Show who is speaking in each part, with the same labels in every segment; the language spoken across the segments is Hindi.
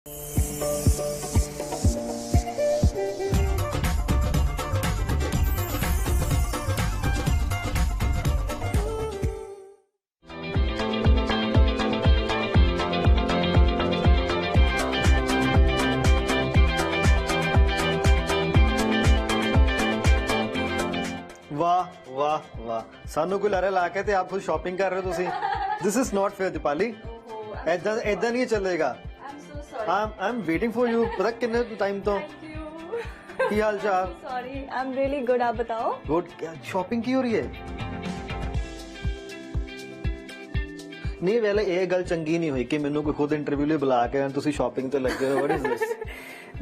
Speaker 1: वाह वाह वाह, सानू कोई लारे ला के ते आप खुद शॉपिंग कर रहे हो तुसी। This is not fair Deepali, ऐदा ऐदा नहीं चलेगा। I am waiting for you, पता कितने टाइम तो। की हाल चाल?
Speaker 2: Sorry, I am really good, आप बताओ।
Speaker 1: गुड। क्या शॉपिंग की हो रही है? नहीं वेले ये गल चंगी नहीं हुई कि मैनू कोई खुद इंटरव्यू लिए बुला के तुसी शॉपिंग ते लगे हो। What is this?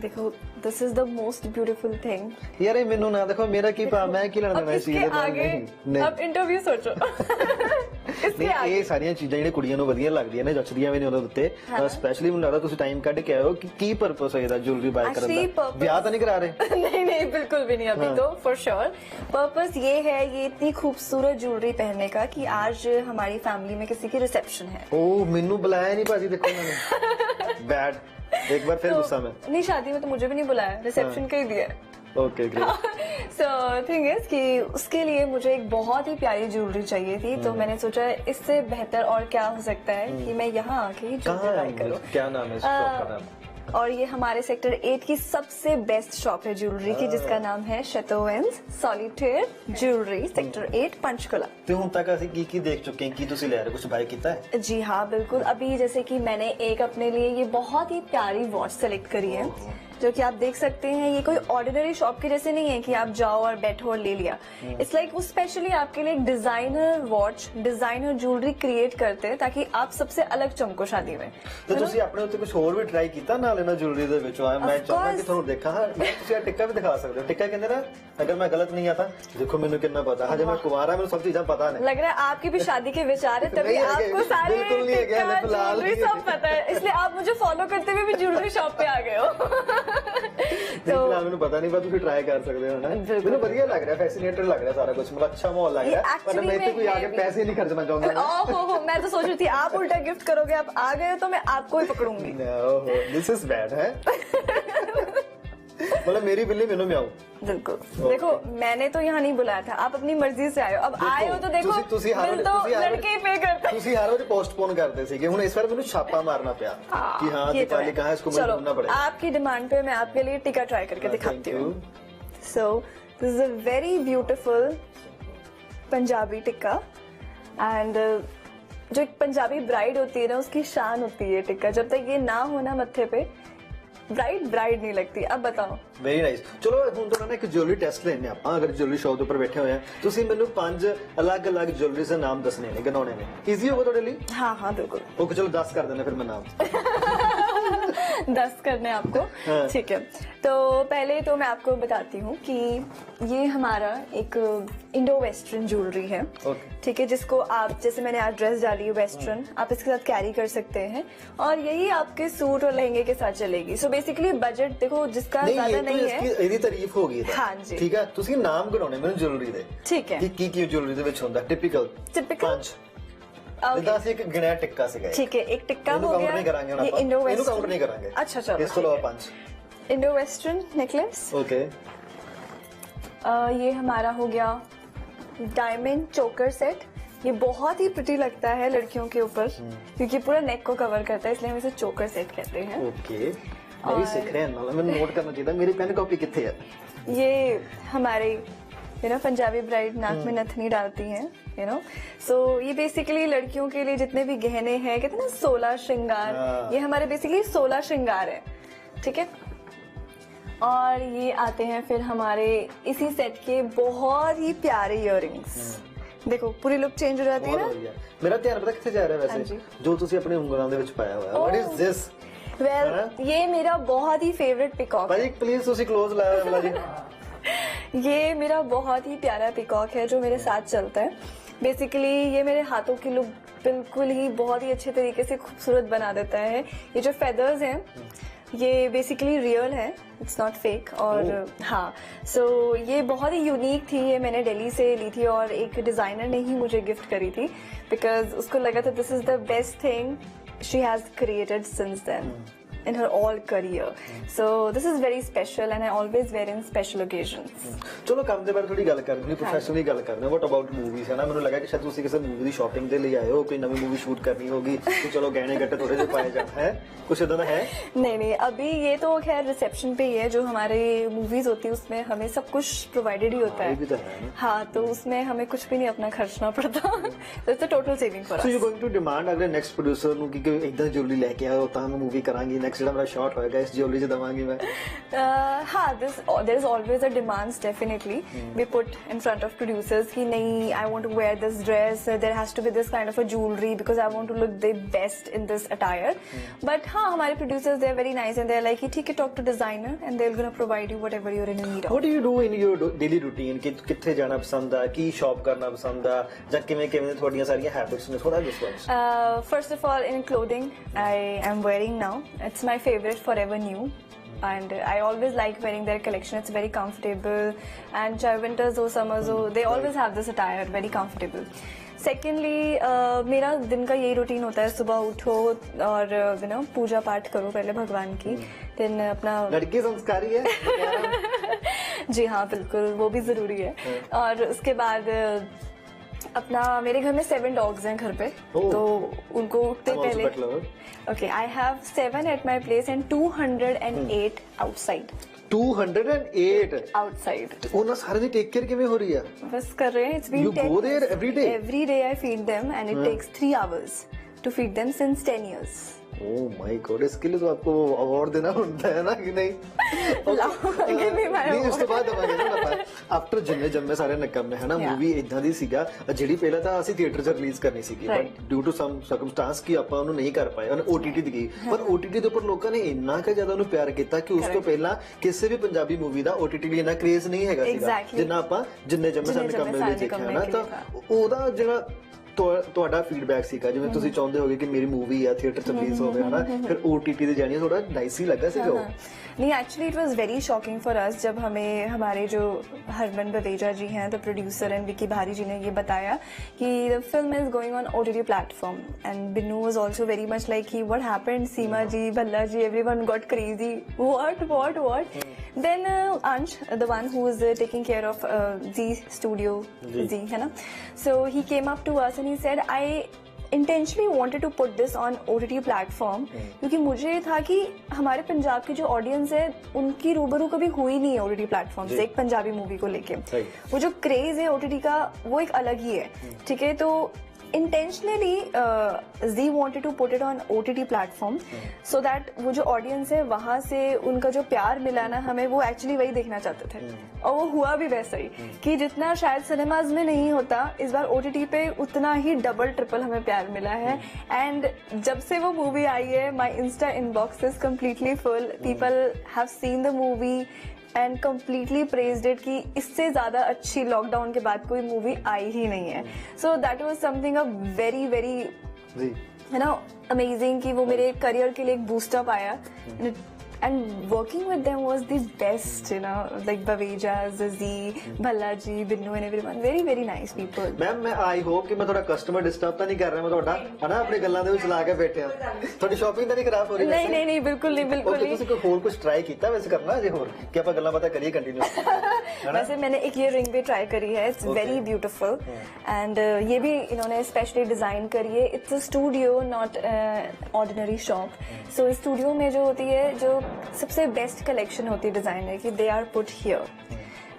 Speaker 2: देखो, this is the most beautiful thing.
Speaker 1: यार ये मैनू ना देखो, मेरा की पा, मैं की लेना देना इस चीज
Speaker 2: दे। आगे अब इंटरव्यू सोचो। इसके आगे
Speaker 1: ये सारियां चीजां ਜਿਹੜੀ ਕੁੜੀਆਂ ਨੂੰ ਵਧੀਆ ਲੱਗਦੀਆਂ ਨੇ, ਜੱਚਦੀਆਂ ਵੀ ਨੇ ਉਹਦੇ ਉੱਤੇ। ਸਪੈਸ਼ਲੀ ਮੈਨੂੰ ਲੱਗਦਾ ਤੁਸੀਂ ਟਾਈਮ ਕੱਢ ਕੇ ਆਇਓ ਕਿ ਕੀ ਪਰਪਸ ਹੈ ਇਹਦਾ ज्वेलरी बाय करने का? ब्याह तो नहीं करा रहे?
Speaker 2: नहीं नहीं, बिल्कुल भी नहीं अभी तो फॉर श्योर। पर्पस ये है, ये इतनी खूबसूरत ज्वेलरी पहनने का कि आज हमारी फैमिली में किसी की रिसेप्शन है।
Speaker 1: ओ मैनू बुलाया नहीं भाजी, देखो मैंने बैड एक बार फिर गुस्सा में।
Speaker 2: नहीं, शादी में तो मुझे भी नहीं बुलाया, रिसेप्शन का ही दिया।
Speaker 1: Okay great.
Speaker 2: So thing is कि उसके लिए मुझे एक बहुत ही प्यारी ज्वेलरी चाहिए थी, तो मैंने सोचा इससे बेहतर और क्या हो सकता है कि मैं यहाँ आके ज्वेलरी बाय करूँ।
Speaker 1: क्या नाम है इस शॉप का? नाम
Speaker 2: और ये हमारे सेक्टर 8 की सबसे बेस्ट शॉप है ज्वेलरी की, जिसका नाम है शतोवेंस सॉलिटेयर ज्वेलरी, सेक्टर 8 पंचकुला।
Speaker 1: ਤੇ ਹੁਣ ਤੱਕ ਅਸੀਂ ਕੀ देख चुके हैं, ਕੀ ਤੁਸੀਂ ਲੈ ਰਹੇ ਕੁਝ बाय ਕੀਤਾ है?
Speaker 2: जी हाँ बिल्कुल। अभी जैसे कि मैंने एक अपने लिए ये बहुत ही प्यारी वॉच सेलेक्ट करी है, जो कि आप देख सकते हैं। ये कोई ऑर्डिनरी शॉप के जैसे नहीं है कि आप जाओ और बैठो और ले लिया। इट्स लाइक वो स्पेशली आपके लिए एक designer watch, designer jewellery create करते हैं ताकि आप सबसे अलग चमको शादी में।
Speaker 1: तो ਤੁਸੀਂ ਆਪਣੇ ਉੱਤੇ ਕੁਝ ਹੋਰ ਵੀ ਟਰਾਈ ਕੀਤਾ ਨਾਲ ਇਹਨਾਂ ज्वेलरी ਦੇ ਵਿੱਚ? ਮੈਂ ਚਾਹੁੰਦਾ ਕਿ ਤੁਹਾਨੂੰ ਦੇਖਾਂ। ਹਾਂ, ਤੁਸੀਂ ਇਹ ਟਿੱਕਾ ਵੀ ਦਿਖਾ ਸਕਦੇ ਹੋ। ਟਿੱਕਾ ਕਹਿੰਦੇ ਨਾ, अगर मैं गलत नहीं आता, देखो मैंने कितना पता है, मैं कुंवारा, मैंने सब चीजें पता नहीं।
Speaker 2: लग रहा है आपकी भी शादी के विचार है, तभी आपको सारे ज्वेलरी सब पता है, इसलिए आप मुझे फॉलो करते हुए भी ज्वेलरी शॉप पे आ गए हो।
Speaker 1: तो मैंने पता नहीं, पर ट्राई कर सकते हो ना। मैंने बढ़िया लग रहा है, फैसिनेटेड लग रहा है सारा कुछ, मतलब अच्छा माहौल लग रहा है। पर मैं इतने कोई आगे पैसे नहीं खर्चना चाहूंगा।
Speaker 2: ओहो, मैं तो सोच रही थी आप उल्टा गिफ्ट करोगे, आप आ गए तो मैं आपको ही पकड़ूंगी।
Speaker 1: दिस इज बैड है। मतलब मेरी बिल्ली मैनू में आऊं।
Speaker 2: बिल्कुल। देखो, मैंने तो यहाँ नहीं बुलाया था, आप अपनी मर्जी से आए हो। अब आए हो तो देखो, बिल तो लड़के ही पे करते।
Speaker 1: ਤੁਸੀਂ ਹਰ ਵਾਰ पोस्टपोन करते ਸੀਗੇ, ਹੁਣ ਇਸ ਵਾਰ ਮੈਨੂੰ ਛਾਪਾ ਮਾरना ਪਿਆ कि हाँ दीपाली कहाँ है, इसको मुझे ढूंढना पड़ेगा।
Speaker 2: आपकी डिमांड पे मैं आपके लिए टिक्का ट्राई करके दिखाती हूँ। So this is a very beautiful Punjabi tikka, and जो एक पंजाबी ब्राइड होती है ना, उसकी शान होती है टिक्का। जब तक ये ना हो ना मत्थे पे, ब्राइड नहीं लगती। अब बताओ।
Speaker 1: Very nice. चलो ਹੁਣ ਤੋਂ ਨਾ ਇੱਕ ज्वेलरी टेस्ट ਲੈਣੇ ਆਪਾਂ। अगर ज्वेलरी शॉप ਦੇ ਉੱਪਰ ਬੈਠੇ ਹੋਏ ਆ, ਤੁਸੀਂ ਮੈਨੂੰ 5 ਅਲੱਗ-ਅਲੱਗ ज्वेलरी ਦੇ ਨਾਮ ਦੱਸਣੇ ਨੇ, ਗਿਣਾਉਣੇ ਨੇ। ਈਜ਼ੀ ਹੋਗਾ ਤੁਹਾਡੇ ਲਈ?
Speaker 2: हाँ हाँ बिल्कुल।
Speaker 1: ओके चलो 10 कर देना फिर मैं नाम।
Speaker 2: 10 करने आपको? ठीक है, तो पहले तो मैं आपको बताती हूँ कि ये हमारा एक इंडो वेस्टर्न ज्वेलरी है। ठीक है, जिसको आप, जैसे मैंने आज ड्रेस डाली है वेस्टर्न, आप इसके साथ कैरी कर सकते हैं और यही आपके सूट और लहंगे के साथ चलेगी। सो बेसिकली बजट देखो जिसका ज्यादा नहीं है।
Speaker 1: ਇਹਦੀ ਤਾਰੀਫ ਹੋ ਗਈ।
Speaker 2: हाँ जी,
Speaker 1: ठीक है। ਤੁਸੀਂ ਨਾਮ ਗਿਣਾਉਣੇ ਮੈਨੂੰ ज्वेलरी ਦੇ।
Speaker 2: ठीक है।
Speaker 1: ਕੀ ज्वेलरी ਦੇ ਵਿੱਚ ਹੁੰਦਾ? टिपिकल 5 दस एक गिणया टिक्का सीगा।
Speaker 2: ठीक है, एक टिक्का हो गया।
Speaker 1: नहीं करांगे
Speaker 2: ये इंडो वेस्टर्न
Speaker 1: काउंट नहीं करांगे।
Speaker 2: अच्छा चलो,
Speaker 1: इसको लो 5
Speaker 2: इंडो वेस्टर्न नेकलेस।
Speaker 1: ओके।
Speaker 2: ये हमारा हो गया डायमंड चोकर सेट। ये बहुत ही प्रिटी लगता है लड़कियों के ऊपर, क्योंकि पूरा नेक को कवर करता है, इसलिए हम इसे चोकर सेट कहते हैं।
Speaker 1: ओके, मैं भी सीख रहे हैं, मैं नोट करना चाहिए। मेरी पेन कॉपी कितने है?
Speaker 2: ये हमारे पंजाबी ब्राइड नाक में नथनी डालती हैं, सो ये बेसिकली लड़कियों के लिए जितने भी गहने हैं, कहते हैं ना 16 श्रृंगार, ये हमारे बेसिकली 16 श्रृंगार है। ठीक है, और ये आते हैं फिर हमारे इसी सेट के बहुत ही प्यारे इयररिंग्स। देखो पूरी लुक चेंज हो जाती है ना।
Speaker 1: मेरा ध्यान पता किथे जा रहा है वैसे, जो तुसी अपने उंगलां दे विच पाया हुआ है। What is this?
Speaker 2: वेल, ये मेरा बहुत ही फेवरेट पिकॉक है।
Speaker 1: भाई प्लीज तुसी क्लोज लाया वाला जी।
Speaker 2: ये मेरा बहुत ही प्यारा पिकॉक है जो मेरे साथ चलता है। बेसिकली ये मेरे हाथों की लुक बिल्कुल ही बहुत ही अच्छे तरीके से खूबसूरत बना देता है। ये जो फेदर्स हैं ये बेसिकली रियल है, इट्स नॉट फेक। और हाँ, सो ये बहुत ही यूनिक थी। ये मैंने दिल्ली से ली थी और एक डिजाइनर ने ही मुझे गिफ्ट करी थी, बिकॉज उसको लगा था this is the best thing she has created since then. in her all career. So this is very special and I always wear in special occasions.
Speaker 1: ਚਲੋ ਕੰਮ ਦੇ ਬਾਰੇ ਥੋੜੀ ਗੱਲ ਕਰਨੀ, ਪ੍ਰੋਫੈਸ਼ਨਲੀ ਗੱਲ ਕਰਨੀ। ਵਾਟ ਅਬਾਊਟ ਮੂਵੀਜ਼ ਹੈ ਨਾ, ਮੈਨੂੰ ਲੱਗਾ ਕਿ ਸ਼ਾਇਦ ਤੁਸੀਂ ਕਿਸੇ ਮੂਵੀ ਦੀ ਸ਼ਾਪਿੰਗ ਦੇ ਲਈ ਆਏ ਹੋ, ਕੋਈ ਨਵੀਂ ਮੂਵੀ ਸ਼ੂਟ ਕਰਨੀ ਹੋਗੀ ਕਿ ਚਲੋ ਗਹਿਣੇ ਗੱਟੇ ਥੋੜੇ ਜਿਹੇ ਪਾਏ ਜਾਣ, है कुछ इतना है?
Speaker 2: नहीं, अभी ये तो खैर रिसेप्शन पे ही है। जो हमारे मूवीज होती है उसमें हमें सब कुछ प्रोवाइडेड ही होता
Speaker 1: ये भी तो
Speaker 2: है।
Speaker 1: है ना।
Speaker 2: हाँ, तो उसमें हमें कुछ भी नहीं अपना खर्चना पड़ता। तो it's a total saving for
Speaker 1: So
Speaker 2: us.
Speaker 1: you're going to demand अगले नेक्स्ट प्रोड्यूसर ਨੂੰ ਕਿ ਇਦਾਂ ਜੁਐਲਰੀ ਲੈ ਕੇ ਆਓ ਤਾਂ ਮੈਂ ਮੂਵੀ ਕਰਾਂਗੀ, ਨੈਕਸਟ ਜਿਹੜਾ ਮੇਰਾ ਸ਼ਾਟ ਹੋਏਗਾ ਇਸ ਜੁਐਲਰੀ 'ਚ ਦਵਾਂਗੀ ਮੈਂ।
Speaker 2: हाँ, there is always a demands definitely. We put in front of producers कि नहीं, I want to wear this dress, there has to be this kind of a jewelry because I want to look the best in this attire. But हाँ, हमारे producers they're very nice and they're like कि ठीक है, talk to designer and they're gonna provide you whatever you're in need of.
Speaker 1: What do you do in your daily routine? ਕਿ ਕਿੱਥੇ ਜਾਣਾ ਪਸੰਦ ਆ, ਕੀ ਸ਼ਾਪ ਕਰਨਾ ਪਸੰਦ ਆ, ਜਾਂ ਕਿਵੇਂ ਕਿਵੇਂ ਤੁਹਾਡੀਆਂ ਸਾਰੀਆਂ ਹੈਬਿਟਸ ਨੇ, ਥੋੜਾ ਦੱਸੋ।
Speaker 2: First of all, in clothing, I am wearing now. It's my favorite Forever New. And I always like wearing their collection. It's very comfortable. And चाहे winters हो, summers हो, they always have this attire, very comfortable. Secondly, मेरा दिन का यही रूटीन होता है, सुबह उठो और पूजा पाठ करो पहले भगवान की, देन अपना
Speaker 1: लड़की संस्कारी है।
Speaker 2: जी हाँ, बिल्कुल, वो भी जरूरी है। और उसके बाद अपना मेरे घर में 7 डॉग्स हैं घर पे, तो उनको उठते पहले okay, I have 7 at my place and 208 outside.
Speaker 1: 208
Speaker 2: outside.
Speaker 1: ਉਹਨਾਂ ਸਾਰੇ ਦੀ ਟੇਕ ਕੇਅਰ ਕਿਵੇਂ ਹੋ ਰਹੀ ਆ?
Speaker 2: बस कर रहे हैं। It's been
Speaker 1: You
Speaker 2: 10
Speaker 1: go there every day?
Speaker 2: Every day I feed them and it takes 3 hours to feed them since 10 years.
Speaker 1: Oh my God, इसके लिए तो आपको अवार्ड देना होता है ना कि नहीं?
Speaker 2: Give me my
Speaker 1: नहीं, उसके
Speaker 2: award.
Speaker 1: बाद दवांगे ना ਆਪਾਂ। आफ्टर ਜਿੰਨੇ ਜੰਮੇ ਸਾਰੇ ਨਿਕੰਮੇ ਹੈ ਨਾ,
Speaker 2: Yeah.
Speaker 1: ਮੂਵੀ ਇਦਾਂ ਦੀ ਸੀਗਾ ਜਿਹੜੀ ਪਹਿਲਾਂ ਤਾਂ ਅਸੀਂ ਥੀਏਟਰ 'ਚ ਰਿਲੀਜ਼ ਕਰਨੀ ਸੀਗੀ,
Speaker 2: Right.
Speaker 1: But due to some circumstance ਕਿ ਆਪਾਂ ਉਹਨੂੰ ਨਹੀਂ ਕਰ ਪਾਏ, ਉਹਨੇ OTT ਦੀ ਗਈ। ਪਰ OTT ਦੇ ਉੱਪਰ ਲੋਕਾਂ ਨੇ ਇੰਨਾ ਕਿ ਜ਼ਿਆਦਾ ਉਹਨੂੰ ਪਿਆਰ ਕੀਤਾ ਕਿ ਉਸ ਤੋਂ
Speaker 2: Correct.
Speaker 1: ਪਹਿਲਾਂ ਕਿਸੇ ਵੀ ਪੰਜਾਬੀ ਮੂਵੀ ਦਾ OTT ਲਈ ਇੰਨਾ ਕ੍ਰੇਜ਼ ਨਹੀਂ ਹੈਗਾ ਸੀਗਾ
Speaker 2: Exactly.
Speaker 1: ਜਿੰਨਾ ਆਪਾਂ ਜਿੰਨੇ ਜੰਮੇ ਸਾਰੇ
Speaker 2: ਜਿੰਨੇ
Speaker 1: ਨਿਕੰਮੇ
Speaker 2: ਜੰਮੇ
Speaker 1: ਲਈ ਦੇਖਿਆ
Speaker 2: ਸਾਰੇ
Speaker 1: ਨਾ।
Speaker 2: ਨਿਕੰਮੇ
Speaker 1: ਤਾਂ ਉਹਦਾ ਜਿਹੜਾ ਤੁਹਾਡਾ ਫੀਡਬੈਕ ਸੀਗਾ, ਜਿਵੇਂ ਤੁਸੀਂ ਚਾਹੁੰਦੇ ਹੋਗੇ ਕਿ ਮੇਰੀ ਮੂਵੀ ਆ ਥੀਏਟਰ 'ਚ ਰਿਲੀਜ਼ ਹੋਵੇ ਹਨਾ, ਫਿਰ OTT ਤੇ ਜਾਣੀ ਥੋੜਾ ਨਾਈਸ ਹੀ ਲੱਗਾ ਸੀਗਾ ਉਹ।
Speaker 2: नहीं, actually it was very shocking for us जब हमें हमारे जो हरमन बवेजा जी हैं, द प्रोड्यूसर, एंड विकी भारी जी ने ये बताया कि the film is going on OTT platform. And Binnu was also very much like कि what happened, Seema ji, Bhalla ji, everyone got crazy, what then Ansh, the one who is taking care of Zee studio, जी है ना, so he came up to us and he said I intentionally wanted to put this on OTT platform क्योंकि मुझे ये था कि हमारे पंजाब की जो ऑडियंस है उनकी रूबरू कभी हुई नहीं है OTT प्लेटफॉर्म से एक पंजाबी मूवी को लेके। वो जो क्रेज है OTT का वो एक अलग ही है, ठीक है। तो intentionally Z wanted to put it on OTT platform so that वो जो ऑडियंस है वहां से उनका जो प्यार मिला ना हमें, वो एक्चुअली वही देखना चाहते थे और वो हुआ भी वैसा ही कि जितना शायद सिनेमाज में नहीं होता, इस बार OTT पे उतना ही डबल ट्रिपल हमें प्यार मिला है। एंड जब से वो मूवी आई है, माई Insta inbox is completely full, people have seen the movie and completely praised it कि इससे ज्यादा अच्छी लॉकडाउन के बाद कोई मूवी आई ही नहीं है। So that was something a very very है ना अमेजिंग कि वो मेरे करियर के लिए एक बूस्टअप आया। And working with them was the best, you know, like Bavejas, Z, Bhalla ji, Binnu and everyone. Very, very nice people.
Speaker 1: Ma'am मैं आई होप कि मैं थोड़ा कस्टमर डिस्टर्ब तो नहीं कर रहा, मैं थोड़ा है ना अपनी गल्लां ਦੇ ਵਿੱਚ ਲਾ ਕੇ ਬੈਠੇ ਆ, ਤੁਹਾਡੀ ਸ਼ਾਪਿੰਗ ਤਾਂ ਨਹੀਂ ਖਰਾਬ ਹੋ ਰਹੀ?
Speaker 2: नहीं नहीं नहीं, बिल्कुल नहीं, बिल्कुल
Speaker 1: ओके,
Speaker 2: नहीं।
Speaker 1: ਤੁਸੀਂ ਕੋਈ ਹੋਰ ਕੁਝ ट्राई ਕੀਤਾ वैसे करना ਜੇ ਹੋਰ ਕਿ ਆਪਾਂ ਗੱਲਾਂ ਬਾਤਾਂ करिए कंटिन्यू।
Speaker 2: वैसे मैंने एक ये रिंग भी ट्राई करी है, इट्स वेरी ब्यूटीफुल एंड ये भी इन्होंने स्पेशली डिजाइन करी है। It's a studio, not ordinary shop. So इस स्टूडियो में जो होती है, जो सबसे बेस्ट कलेक्शन होती है डिजाइनर की, दे आर पुट हियर।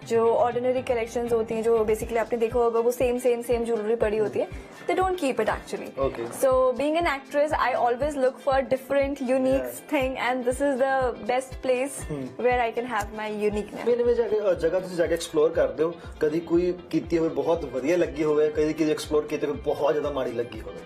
Speaker 2: जो ऑर्डिनरी कलेक्शंस होती हैं, जो बेसिकली आपने देखा होगा वो सेम ज्वेलरी पड़ी होती है, they don't keep it actually.
Speaker 1: Okay.
Speaker 2: So being an actress, I always look for different, unique thing, and this is the best place where I can have my uniqueness.
Speaker 1: ਨਵੇਂ ਜਗ੍ਹਾ ਤੁਸੀਂ ਜਾ ਕੇ ਐਕਸਪਲੋਰ ਕਰਦੇ ਹੋ, ਕਦੀ ਕੋਈ ਕੀਤੀ ਹੋਵੇ ਬਹੁਤ ਵਧੀਆ ਲੱਗੀ ਹੋਵੇ, ਕਦੀ ਕਿਤੇ ਐਕਸਪਲੋਰ ਕੀਤੇ ਹੋਵੇ ਬਹੁਤ ਜ਼ਿਆਦਾ ਮਾੜੀ ਲੱਗੀ ਹੋਵੇ?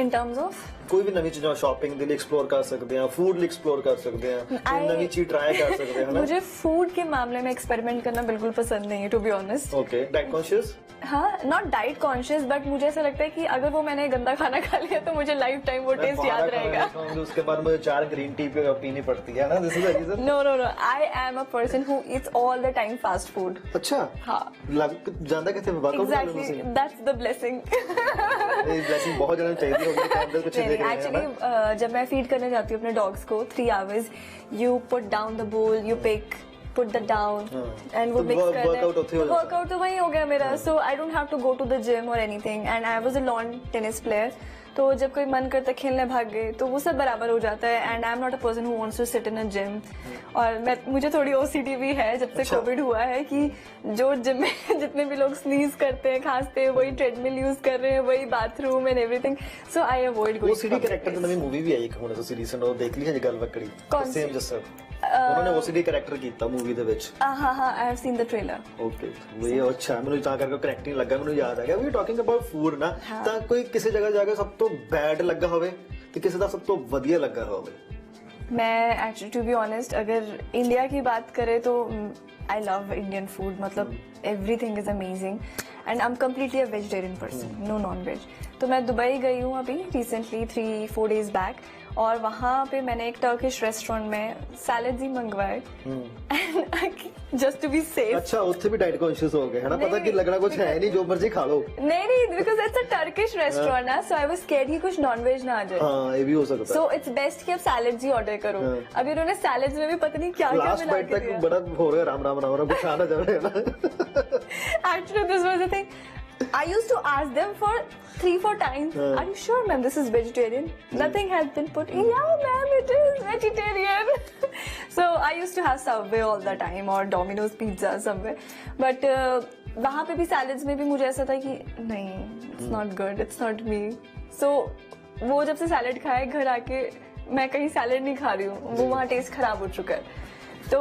Speaker 2: In terms of
Speaker 1: ਕੋਈ ਵੀ ਨਵੀਂ ਚੀਜ਼ਾਂ ਸ਼ਾਪਿੰਗ ਦੇ ਲਈ ਐਕਸਪਲੋਰ ਕਰ ਸਕਦੇ ਆ, ਫੂਡ ਲਈ ਐਕਸਪਲੋਰ ਕਰ ਸਕਦੇ ਆ, ਕੋਈ ਨਵੀਂ ਚੀਜ਼ ट्राई कर सकते हैं ना?
Speaker 2: मुझे फूड के मामले में एक्सपेरिमेंट करना बिल्कुल पसंद नहीं है, to be honest.
Speaker 1: Okay, diet conscious?
Speaker 2: हाँ, नॉट डाइट कॉन्शियस, बट मुझे ऐसा लगता है कि अगर वो मैंने गंदा खाना खा लिया तो मुझे लाइफ टाइम वो टेस्ट याद रहेगा।
Speaker 1: उसके बाद मुझे 4 ग्रीन टी पीनी पड़ती है ना, this is the reason.
Speaker 2: No no no, I am a person who eats all the time fast food.
Speaker 1: अच्छा,
Speaker 2: हाँ,
Speaker 1: ਜਾਂਦਾ ਕਿੱਥੇ workout
Speaker 2: exactly, that's the blessing.
Speaker 1: ਇਹ ब्लेसिंग ਬਹੁਤ ਜ਼ਿਆਦਾ ਚਾਹੀਦੀ हाजिर हो गए कैमरे के पीछे देख रहे हैं
Speaker 2: एक्चुअली जब मैं फीड करने जाती हूँ अपने डॉग्स को 3 hours, you put down the bowl, you pick, put that down and वो
Speaker 1: तो
Speaker 2: mix करना है।
Speaker 1: वर्कआउट
Speaker 2: तो वही हो गया मेरा। So I don't have to go to the gym or anything and I was a lawn tennis player। तो जब कोई मन करता खेलने भाग गए तो वो सब बराबर हो जाता है। And I am not a person who wants to sit in a gym. और मुझे थोड़ी ओसीडी भी है जब से कोविड हुआ है कि जो जिम में जितने भी लोग स्नीज करते हैं, खांसते हैं, वही ट्रेडमिल यूज कर रहे हैं, वही bathroom and everything. So I avoid going.
Speaker 1: OCD character ਦੀ ਨਵੀਂ मूवी भी आई ਇੱਕ ਹੁਣ ਤੁਸੀਂ ਰੀਸੈਂਟ ਉਹ ਦੇਖ ਲਈ ਹੈ ਜੀ ਗੱਲ ਵਕੜੀ
Speaker 2: ਕੌਣ ਸੀ?
Speaker 1: ਸੇਮ ਜਸ ਉਹਨਾਂ ਨੇ ओसीडी कैरेक्टर ਕੀਤਾ मूवी ਦੇ ਵਿੱਚ।
Speaker 2: हाँ I have seen the trailer.
Speaker 1: Okay ਵੀ ਅੱਛਾ ਮੈਨੂੰ ਤਾਂ ਕਰਕੇ ਕਰੈਕਟਿੰਗ ਲੱਗਾ ਮੈਨੂੰ ਯਾਦ ਆ ਗਿਆ ਵੀ ਟਾਕਿੰਗ ਅਬਾਊਟ ਫੂਡ ਨਾ ਤਾਂ ਕੋਈ ਕਿਸੇ ਜਗ੍ਹਾ ਜਾ ਕੇ ਸਭ ਤੋਂ ਬੈਡ ਲੱਗਾ ਹੋਵੇ ਤੇ ਕਿਸੇ ਦਾ ਸਭ ਤੋਂ ਵਧੀਆ ਲੱਗਾ ਹੋਵੇ।
Speaker 2: मैं एक्चुअली टू बी ऑनेस्ट अगर इंडिया की बात करें तो आई लव इंडियन फूड। मतलब everything is amazing and I am completely a vegetarian person, no non veg. तो मैं दुबई गई हूँ अभी रिसेंटली 3-4 days बैक और वहाँ पे मैंने एक टर्किश रेस्टोरेंट में सैलड्स ही मंगवाए जस्ट टू बी सेफ।
Speaker 1: अच्छा ਉੱਥੇ भी डाइट कॉन्शियस हो गए है ना, पता कि लगना कुछ है नहीं जो मर्जी खा लो।
Speaker 2: नहीं because it's a Turkish restaurant ना, सो आई वाज स्कैर्ड कि कुछ नॉनवेज ना आ जाए।
Speaker 1: हाँ ये भी हो सकता है।
Speaker 2: सो इट्स बेस्ट कि आप सैलड्स ही ऑर्डर करो। अभी उन्होंने सैलड्स में भी पता नहीं क्या क्या
Speaker 1: लास्ट
Speaker 2: मिला
Speaker 1: बाइट
Speaker 2: के
Speaker 1: तक
Speaker 2: दिया।
Speaker 1: बड़ा हो रहा है राम राम राम राम कुछ आना जा रहा है ना।
Speaker 2: Actually, this was the thing. I used to ask them for 3-4 times. Are you sure, ma'am, this is vegetarian? Nothing has been put. Yeah, ma'am, it is vegetarian. So I used to have Subway all the time or Domino's pizza somewhere. But वहाँ पे भी salads में भी मुझे ऐसा था कि नहीं, it's not good, it's not me. So वो जब से salad खाए घर आके मैं कहीं salad नहीं खा रही हूँ, वो वहाँ टेस्ट खराब हो चुका है। तो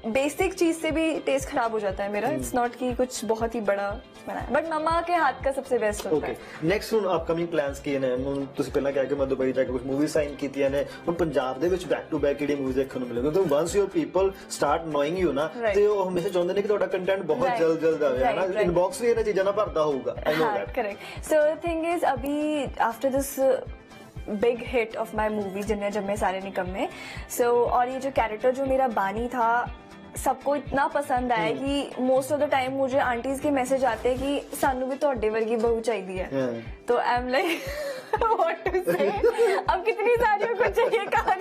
Speaker 2: बेसिक चीज से भी टेस्ट खराब हो जाता है मेरा। इट्स नॉट कि कुछ बहुत ही बड़ा बना है, बट मम्मा के हाथ का सबसे बेस्ट होता है।
Speaker 1: ਨੈਕਸਟ ਹੁਣ ਅਪਕਮਿੰਗ ਪਲਾਨਸ ਕੀ ਨੇ? ਹੁਣ ਤੁਸੀਂ ਪਹਿਲਾਂ ਕਿਹਾ ਕਿ ਮੈਂ ਦੁਬਈ ਜਾ ਕੇ ਕੁਝ ਮੂਵੀ ਸਾਈਨ ਕੀਤੀਆਂ ਨੇ, ਹੁਣ ਪੰਜਾਬ ਦੇ ਵਿੱਚ ਬੈਕ ਟੂ ਬੈਕ ਕਿਹੜੀ ਮੂਵੀਜ਼ ਦੇਖਣ ਨੂੰ ਮਿਲੇਗੀ? ਕਿਉਂਕਿ once your people start knowing you ਨਾ ਤੇ ਉਹ ਹਮੇਸ਼ਾ ਚਾਹੁੰਦੇ ਨੇ ਕਿ ਤੁਹਾਡਾ ਕੰਟੈਂਟ ਬਹੁਤ ਜਲਦ ਆਵੇ ਹੈ ਨਾ, ਇਨਬਾਕਸ ਵੀ ਇਹਨਾਂ ਚੀਜ਼ਾਂ ਨਾਲ ਭਰਦਾ ਹੋਊਗਾ। I know that.
Speaker 2: Correct. So the thing is अभी after this big hit of my movie जिन्हें जब मैं सारे निकम्मे, सो और ये जो कैरेक्टर जो मेरा बानी था सबको इतना पसंद आया कि मोस्ट ऑफ द टाइम मुझे आंटीज के मैसेज आते हैं कि सानू भी तोड़े वर्गी बहू चाहिए है। तो I am like what to say, अब कितनी सारियों को चाहिए कहाँ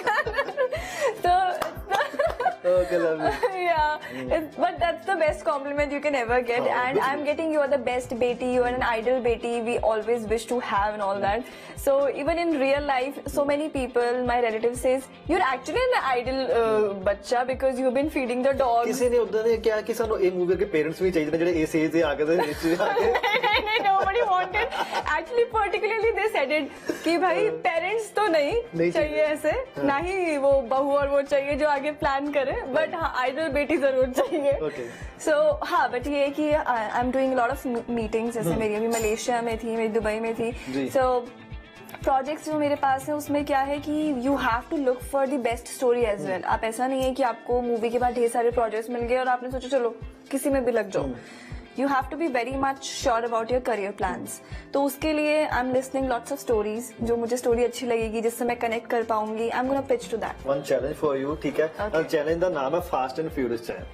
Speaker 2: तो
Speaker 1: Okay, lovely.
Speaker 2: Yeah, but that's the best compliment you can ever get. And I'm getting you are the best beti, you are an ideal beti we always wish to have and all that. So even in real life, so many people, my relatives says you're actually an ideal बच्चा because you've been feeding the dogs.
Speaker 1: ਕਿਸੇ ਨੇ ਉਦਾਂ ਨੇ ਕਿਹਾ ਕਿ ਸਾਨੂੰ ਇਹ ਮੂਵੀ ਦੇ ਪੇਰੈਂਟਸ ਵੀ ਚਾਹੀਦੇ ਨੇ ਜਿਹੜੇ ਇਸ ਏਜ ਦੇ ਆ ਕੇ ਦੇ ਵਿੱਚ ਆ ਕੇ
Speaker 2: नहीं, nobody wanted. Actually, particularly they said it कि भाई पेरेंट्स तो नहीं चाहिए ऐसे, ना ही वो बहू और वो चाहिए जो आगे प्लान करे, बट हाँ आइडल बेटी जरूर चाहिए। सो हाँ, बट ये है कि I am doing lot of meetings, जैसे मेरी अभी मलेशिया में थी, मेरी दुबई में थी। सो प्रोजेक्ट्स जो मेरे पास है उसमें क्या है कि you have to look for the best story as well. आप ऐसा नहीं है कि आपको मूवी के बाद ढेर सारे प्रोजेक्ट्स मिल गए और आपने सोचा चलो किसी में भी लग जाओ। You have to be very much sure about your career plans. तो उसके लिए I am listening lots of stories, जो मुझे स्टोरी अच्छी लगेगी जिससे मैं कनेक्ट कर पाऊंगी। I am gonna pitch to that.
Speaker 1: One challenge for you, ठीक है? चैलेंज ਦਾ ਨਾਮ ਹੈ ਫਾਸਟ ਐਂਡ ਫਿਊਰੀਅਸ ਚੈलेंज।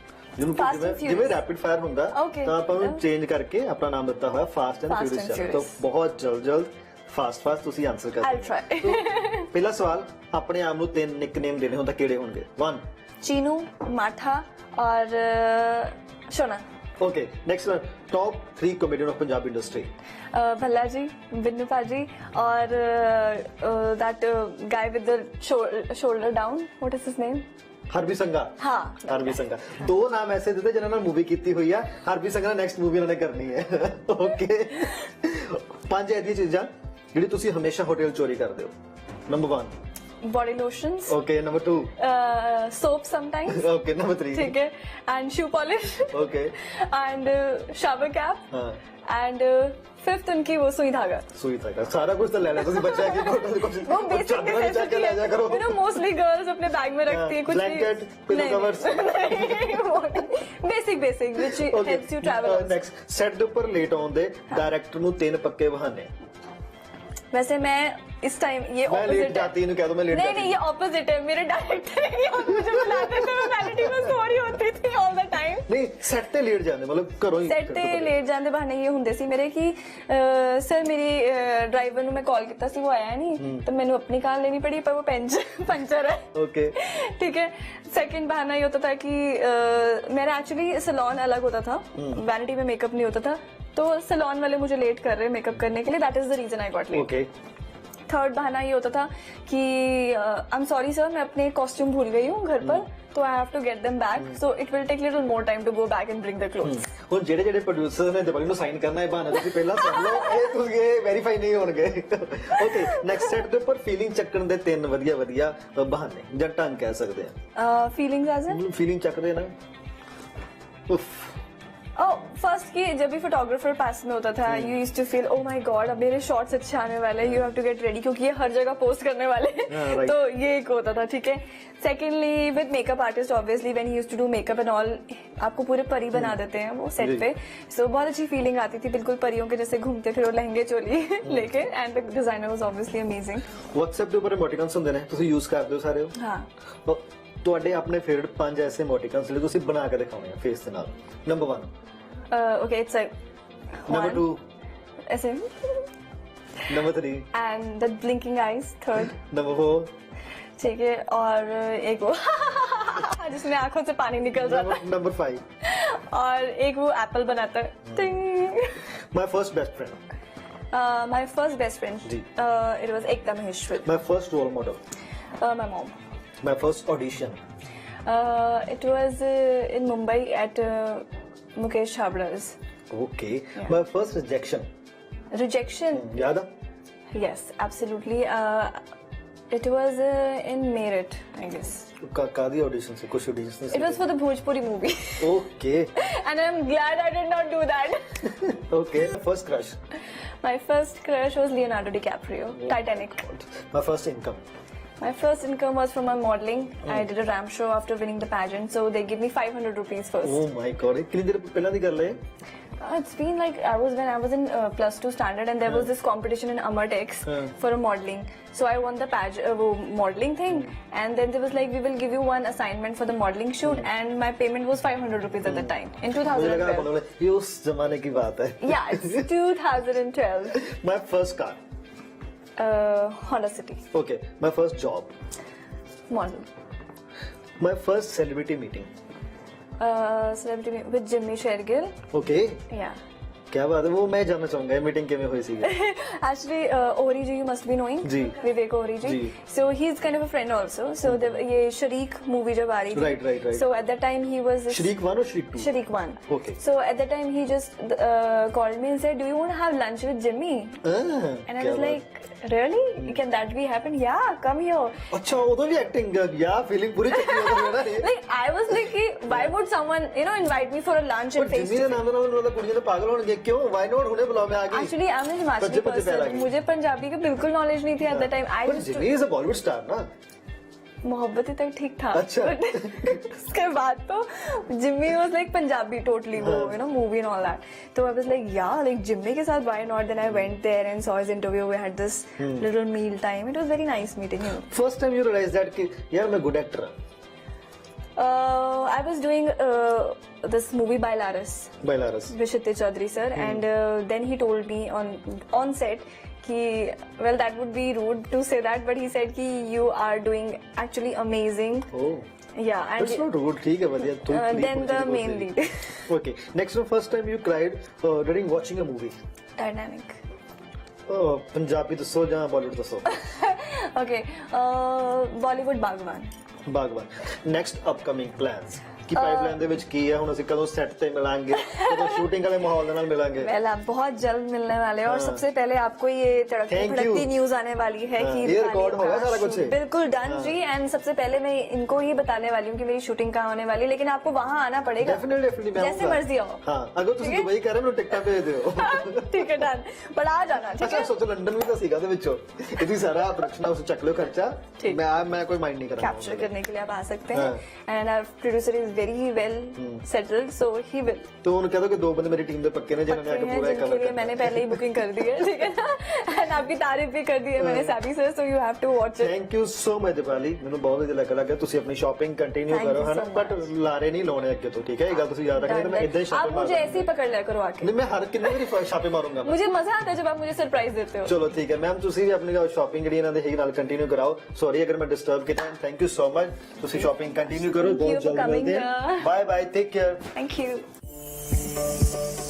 Speaker 1: ਜਿਵੇਂ ਰੈਪਿਡ ਫਾਇਰ ਹੁੰਦਾ ਤਾਂ ਆਪਾਂ ਨੂੰ ਚੇਂਜ ਕਰਕੇ ਆਪਣਾ ਨਾਮ ਦਿੱਤਾ ਹੋਇਆ ਫਾਸਟ ਐਂਡ ਫਿਊਰੀਅਸ ਚੈलेंज। तो ਬਹੁਤ ਜਲਦ ਫਾਸਟ ਤੁਸੀਂ ਆਨਸਰ ਕਰ
Speaker 2: I'll try।
Speaker 1: ਪਹਿਲਾ ਸਵਾਲ, ਆਪਣੇ ਆਪ ਨੂੰ 3 ਨਿਕਨੇਮ ਦੇਣੇ ਹੁੰਦਾ ਕਿਹੜੇ ਹੋਣਗੇ? 1
Speaker 2: चीनू, माठा और Shona.
Speaker 1: Okay, next one, top 3 comedian of Punjabi industry.
Speaker 2: Bhalla ji, Binnu paaji और that guy with the shoulder down, what is his name?
Speaker 1: Harby Sangha.
Speaker 2: हाँ,
Speaker 1: ਹਰਬੀ ਸੰਘਾ। 2 ਨਾਮ ਐਸੇ ਦਿੱਤੇ ਜਿਨ੍ਹਾਂ ਨਾਲ ਮੂਵੀ ਕੀਤੀ ਹੋਈ ਆ। ਹਰਬੀ ਸੰਘਾ ਨਾਲ ਨੈਕਸਟ ਮੂਵੀ ਉਹਨਾਂ ਨੇ ਕਰਨੀ ਹੈ। ਓਕੇ, 5 ਐਸੀਆਂ ਚੀਜ਼ਾਂ ਜਿਹੜੀ ਤੁਸੀਂ ਹਮੇਸ਼ਾ ਹੋਟਲ ਚੋਰੀ ਕਰਦੇ ਹੋ। Number 1
Speaker 2: body lotions.
Speaker 1: Okay, number 2
Speaker 2: soap sometimes.
Speaker 1: Okay, number 3
Speaker 2: ठीक है, and shoe polish.
Speaker 1: Okay,
Speaker 2: and shower cap.
Speaker 1: हाँ,
Speaker 2: एंड 5th उनकी वो सुई धागा।
Speaker 1: सुई तक सारा कुछ तो ले लेते ਤੁਸੀਂ ਬੱਚਾ ਕੀ होटल कुछ
Speaker 2: वो बेसिक नेसेसिटी है, you know, मोस्टली गर्ल्स अपने बैग में रखती हैं कुछ
Speaker 1: blanket, pillow covers.
Speaker 2: Basic which helps you travel।
Speaker 1: Next, set ਦੇ ਉੱਪਰ ਲੇਟ ਆਉਂਦੇ ਡਾਇਰੈਕਟਰ ਨੂੰ 3 ਪੱਕੇ ਬਹਾਨੇ।
Speaker 2: वैसे मैं इस टाइम ये
Speaker 1: मैं लेट
Speaker 2: ऑपोजिट
Speaker 1: जाती हूँ, कह दो मैं लेट
Speaker 2: नहीं, ये ऑपोजिट है। मेरे डायरेक्टर मुझे बुलाते थे, मैं वैलिटी में सो रही होती थी ऑल द टाइम।
Speaker 1: ਨਹੀਂ ਸੈੱਟ ਤੇ ਲੇਟ ਜਾਂਦੇ ਮਤਲਬ ਘਰੋਂ ਹੀ
Speaker 2: ਸੈੱਟ ਤੇ ਲੇਟ ਜਾਣ ਦੇ ਬਹਾਨੇ ਇਹ ਹੁੰਦੇ ਸੀ ਮੇਰੇ ਕਿ ਸਰ ਮੇਰੀ ਡਰਾਈਵਰ ਨੂੰ ਮੈਂ ਕਾਲ ਕੀਤਾ ਸੀ ਉਹ ਆਇਆ ਨਹੀਂ तो मैंने अपनी कार लेनी पड़ी पर वो पंचर है
Speaker 1: ओके
Speaker 2: ठीक है। सेकंड बहाना ये होता था कि मेरा एक्चुअली सैलून अलग होता था, वैनिटी में मेकअप नहीं होता था, तो सैलून वाले मुझे लेट कर रहे मेकअप करने के लिए, that is the reason I got late.
Speaker 1: Okay
Speaker 2: third बहाना ये होता था कि आई एम सॉरी सर मैं अपने कॉस्ट्यूम भूल गई हूँ घर पर, तो I have to get them back, so it will take little more time to go back and bring the clothes.
Speaker 1: ਹੁਣ ਜਿਹੜੇ ਜਿਹੜੇ ਪ੍ਰੋਡਿਊਸਰ ਨੇ ਦੀਪਾਲੀ ਨੂੰ ਸਾਈਨ ਕਰਨਾ ਹੈ ਬਹਾਨਾ ਤੁਸੀਂ ਪਹਿਲਾਂ ਸੁਣ ਲਓ ਇਹ ਤੁਸੀਂ ਇਹ ਵੈਰੀਫਾਈ ਨਹੀਂ ਹੋਣਗੇ। ਓਕੇ ਨੈਕਸਟ ਸੈਟ ਦੇ ਉੱਪਰ ਫੀਲਿੰਗ ਚੱਕਣ ਦੇ 3 ਵਧੀਆ ਵਧੀਆ ਬਹਾਨੇ ਜਾਂ ਢੰਗ ਕਹਿ ਸਕਦੇ ਆ।
Speaker 2: फीलिंग्स एज इन
Speaker 1: फीलिंग चकते ना उफ
Speaker 2: फर्स्ट की जब भी फोटोग्राफर पास में होता था you used to feel oh my god अब मेरे शॉट्स अच्छे आने वाले हैं, you have to get ready क्योंकि ये हर जगह पोस्ट करने वाले हैं।
Speaker 1: right.
Speaker 2: तो ये एक होता था ठीक है। Secondly with makeup artist obviously when he used to do makeup and all आपको पूरे परी बना देते हैं वो सेट पे, सो बहुत अच्छी फीलिंग आती थी, बिल्कुल परियों के जैसे घूमते फिरो लहंगे चोली लेके, and the designer was obviously amazing.
Speaker 1: WhatsApp ਦੇ ਉੱਪਰ ਇਮੋਟਿਕਨਸ ਹੁੰਦੇ ਨੇ ਤੁਸੀਂ ਯੂਜ਼ ਕਰਦੇ ਹੋ ਸਾਰੇ ਹੋ।
Speaker 2: हाँ
Speaker 1: ਤੁਹਾਡੇ ਆਪਣੇ ਫੇਵਰਿਟ 5 ਐਸੇ ਇਮੋਟਿਕਨਸ ਜਿਹੜੇ ਤੁਸੀਂ ਬਣਾ ਕੇ ਦਿਖਾਉਣੇ ਆ ਫੇਸ ਦੇ ਨਾਲ। Number 1
Speaker 2: okay it's like
Speaker 1: number 2
Speaker 2: ऐसे
Speaker 1: number 3
Speaker 2: and the blinking eyes third
Speaker 1: number 4
Speaker 2: ठीक है, और एक वो जिसमें आंखों से पानी निकल जाता है,
Speaker 1: नंबर 5
Speaker 2: और एक वो एप्पल बनाता है टिंग।
Speaker 1: My first best friend
Speaker 2: my first best friend
Speaker 1: जी।
Speaker 2: It was Ekta Maheshwari.
Speaker 1: My first role model
Speaker 2: my mom.
Speaker 1: My first audition
Speaker 2: it was in Mumbai at Mukesh Chhabra's.
Speaker 1: Okay my first rejection
Speaker 2: Rejection,
Speaker 1: याद है
Speaker 2: yes absolutely, it was in Meerut I guess,
Speaker 1: Kadi audition से कुछ audition
Speaker 2: it was for the Bhojpuri movie
Speaker 1: okay
Speaker 2: and I'm glad I did not do that।
Speaker 1: Okay first crush
Speaker 2: My first crush was Leonardo DiCaprio, Titanic।
Speaker 1: My first income
Speaker 2: My first income was from my modeling. I did a ramp show after winning the pageant, so they give me 500 rupees first.
Speaker 1: O my God कितनी देर पहला ਦੀ ਗੱਲ ਹੈ
Speaker 2: It's been like when I was in +2 standard, and there was this competition in Amartex for a modeling. So I won the modeling thing, and then there was like we will give you one assignment for the modeling shoot, and my payment was 500 rupees at the time in
Speaker 1: मुझे लगा
Speaker 2: 2012.
Speaker 1: बोले ये उस जमाने की बात है
Speaker 2: Yeah, it's 2012.
Speaker 1: My first car
Speaker 2: Honda City
Speaker 1: okay my first job
Speaker 2: model.
Speaker 1: My first celebrity meeting
Speaker 2: Celebrity with Jimmy Shergill.
Speaker 1: Okay
Speaker 2: Yeah.
Speaker 1: क्या बात है वो मैं जानना चाहूंगा ये मीटिंग किਵੇਂ ਹੋਈ ਸੀ
Speaker 2: Actually, Ohri ji you must be knowing.
Speaker 1: Ji.
Speaker 2: Vivek Ohri ji.
Speaker 1: Ji.
Speaker 2: So he's kind of a friend also. So ये Sharik movie जब आ रही थी.
Speaker 1: Right.
Speaker 2: So at that time he was.
Speaker 1: शरीक 1 और शरीक 2
Speaker 2: Sharik 1.
Speaker 1: Okay.
Speaker 2: So at that time he just called me and said, "Do you want to have lunch with Jimmy?" And I was like, "Really? Can that be happen? Yeah, come here."
Speaker 1: अच्छा उधर भी एक्टिंग या फीलिंग पूरी चक्की होती है ना
Speaker 2: Like I was like, why would someone invite me for a lunch
Speaker 1: पर
Speaker 2: and face
Speaker 1: जिम्मी
Speaker 2: to
Speaker 1: ਦੇ ਨਾਮ ਨਾਲ मतलब कुड़ियां तो पागल होਣਗੇ क्यों व्हाई नॉट हुने बुलाओ मैं आ गई
Speaker 2: Actually, I'm a Himachali
Speaker 1: पज्जे पैर आ
Speaker 2: person.
Speaker 1: गई।
Speaker 2: मुझे पंजाबी का बिल्कुल नॉलेज नहीं थी at that time. I
Speaker 1: पर
Speaker 2: just
Speaker 1: Jimmy is a Bollywood star ना
Speaker 2: मोहब्बती तक ठीक था।
Speaker 1: अच्छा।
Speaker 2: But उसके बाद तो Jimmy was like Punjabi totally वो मूवी एंड ऑल दैट, तो I was like like Jimmy के साथ why not, then I went there and saw his interview, we had this little meal time, it was very nice meeting him.
Speaker 1: First time you realize that कि यार मैं गुड एक्टर हूं
Speaker 2: I was doing this movie by Laris
Speaker 1: बाइलारस
Speaker 2: with Kshitij Chaudhary sir, and then he told me on set कि well that would be rude to say that, but he said कि you are doing actually amazing.
Speaker 1: Oh
Speaker 2: Yeah, and
Speaker 1: it's not good ठीक है बढ़िया
Speaker 2: then the main lead.
Speaker 1: Okay next one first time you cried during watching a movie
Speaker 2: Titanic.
Speaker 1: Punjabi दसो ਜਾਂ बॉलीवुड दसो
Speaker 2: Okay, Bollywood Bhagwan.
Speaker 1: Baghban next upcoming plans ਕੀ ਪਾਈਪਲਾਈਨ ਦੇ ਵਿੱਚ ਕੀ ਹੈ ਹੁਣ ਅਸੀਂ ਕਦੋਂ ਸੈੱਟ ਤੇ ਮਿਲਾਂਗੇ ਕਦੋਂ ਸ਼ੂਟਿੰਗ वाले माहौल ਦੇ ਨਾਲ मिलांगे
Speaker 2: Well, आप बहुत जल्द मिलने वाले हैं, और सबसे पहले आपको ये तड़कती
Speaker 1: Thank you.
Speaker 2: भड़कती न्यूज आने वाली है कि
Speaker 1: ये
Speaker 2: दिवाली
Speaker 1: रिकॉर्ड हो गया
Speaker 2: का
Speaker 1: सारा कुछ
Speaker 2: shoot बिल्कुल डन जी, एंड सबसे पहले मैं इनको ये बताने वाली हूँ कि मेरी शूटिंग कहाँ होने वाली है, लेकिन आपको वहाँ आना पड़ेगा।
Speaker 1: डेफिनेटली मैं
Speaker 2: जैसे मर्जी आओ।
Speaker 1: हाँ अगर ਤੁਸੀਂ ਦੁਬਈ ਕਰ ਰਹੇ ਹੋ ਟਿਕਟਾਂ ਭੇਜ ਦਿਓ
Speaker 2: ठीक है डन, पर आ जाना ठीक
Speaker 1: ਅੱਛਾ
Speaker 2: है।
Speaker 1: ਸੋਚੋ ਲੰਡਨ ਵੀ ਤਾਂ ਸੀਗਾ ਦੇ ਵਿੱਚੋਂ ਇਹਦੀ ਸਾਰਾ ਪ੍ਰੋਡਕਸ਼ਨ ਹਾਊਸ ਚੱਕ ਲਿਓ ਖਰਚਾ
Speaker 2: ठीक।
Speaker 1: मैं कोई माइंड नहीं करूंगा
Speaker 2: कैप्चर करने के लिए आप आ सकते हैं, and producer is very well settled, so he will.
Speaker 1: तो उन्होंने कह दो कि 2 बंदे मेरी टीम ਦੇ ਪੱਕੇ ਨੇ जिन्होंने आके पूरा
Speaker 2: जिनके
Speaker 1: कवर
Speaker 2: लिए मैंने पहले ही बुकिंग कर दी है, ठीक है ना, एंड आपकी तारीफ भी कर दी है मैंने Sabi sir, so you have to watch it.
Speaker 1: Thank you so much Deepali, ਮੈਨੂੰ ਬਹੁਤ ਵਧੀਆ ਲੱਗਾ ਤੁਸੀਂ ਆਪਣੀ ਸ਼ਾਪਿੰਗ ਕੰਟੀਨਿਊ
Speaker 2: Thank
Speaker 1: ਕਰੋ
Speaker 2: you
Speaker 1: ਹਨਾ,
Speaker 2: so
Speaker 1: ਬਟ ਲਾਰੇ ਨਹੀਂ ਲਾਉਣੇ ਅੱਗੇ ਤੋਂ, ਠੀਕ ਹੈ, ਇਹ ਗੱਲ ਤੁਸੀਂ ਯਾਦ ਰੱਖਣੀ, ਤੇ ਮੈਂ ਇਦਾਂ ਹੀ
Speaker 2: आप
Speaker 1: ਛਾਪੇ
Speaker 2: मुझे
Speaker 1: ਮਾਰੂੰਗਾ।
Speaker 2: ऐसे ही पकड़ लिया करो आके,
Speaker 1: नहीं मैं हर किन्ने भी छापे मारूंगा मैं।
Speaker 2: मुझे मजा आता है जब आप मुझे सरप्राइज देते हो।
Speaker 1: ਚਲੋ ਠੀਕ ਹੈ ਮੈਮ, ਤੁਸੀਂ ਵੀ ਆਪਣੀ ਸ਼ਾਪਿੰਗ ਜਿਹੜੀ ਇਹਨਾਂ ਦੇ ਹੈਗੀ ਨਾਲ ਕੰਟੀਨਿਊ ਕਰਾਓ। ਸੌਰੀ ਅਗਰ ਮੈਂ ਡਿਸਟਰਬ ਕੀਤਾ, ਥੈਂਕ ਯੂ ਸੋ ਮਚ, ਤੁਸੀਂ ਸ਼ਾਪਿੰਗ ਕੰਟੀਨਿਊ ਕਰੋ,
Speaker 2: Thank you
Speaker 1: ਬਹੁਤ
Speaker 2: for
Speaker 1: ਜਲਦੀ
Speaker 2: coming
Speaker 1: ਮਿਲਦੇ ਹਾਂ,
Speaker 2: here.
Speaker 1: Bye bye, take care.
Speaker 2: Thank you.